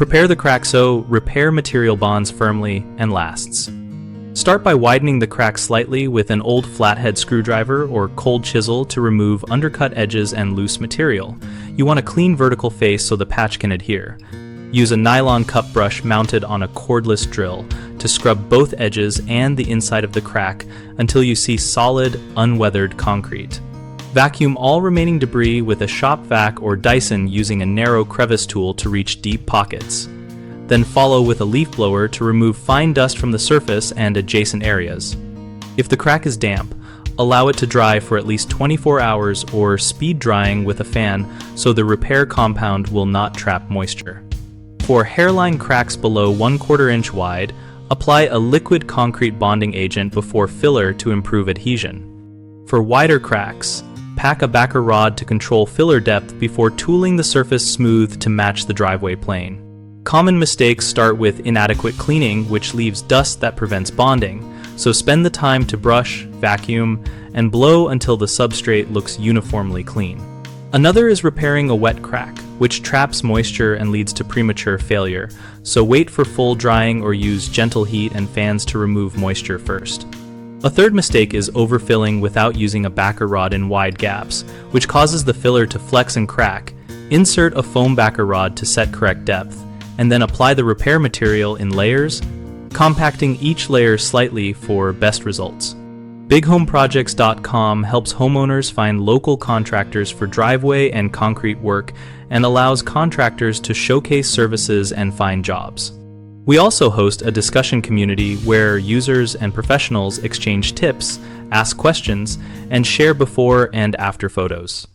Prepare the crack so repair material bonds firmly and lasts. Start by widening the crack slightly with an old flathead screwdriver or cold chisel to remove undercut edges and loose material. You want a clean vertical face so the patch can adhere. Use a nylon cup brush mounted on a cordless drill to scrub both edges and the inside of the crack until you see solid, unweathered concrete. Vacuum all remaining debris with a Shop Vac or Dyson using a narrow crevice tool to reach deep pockets. Then follow with a Leafblower to remove fine dust from the surface and adjacent areas. If the crack is damp, allow it to dry for at least 24 hours or speed drying with a fan so the repair compound will not trap moisture. For hairline cracks below 1/4 inch wide, apply a liquid concrete bonding agent before filler to improve adhesion. For wider cracks, pack a backer rod to control filler depth before tooling the surface smooth to match the driveway plane. Common mistakes start with inadequate cleaning, which leaves dust that prevents bonding, so spend the time to brush, vacuum, and blow until the substrate looks uniformly clean. Another is repairing a wet crack, which traps moisture and leads to premature failure, so wait for full drying or use gentle heat and fans to remove moisture first. A third mistake is overfilling without using a backer rod in wide gaps, which causes the filler to flex and crack. Insert a foam backer rod to set correct depth, and then apply the repair material in layers, compacting each layer slightly for best results. BigHomeProjects.com helps homeowners find local contractors for driveway and concrete work and allows contractors to showcase services and find jobs. We also host a discussion community where users and professionals exchange tips, ask questions, and share before and after photos.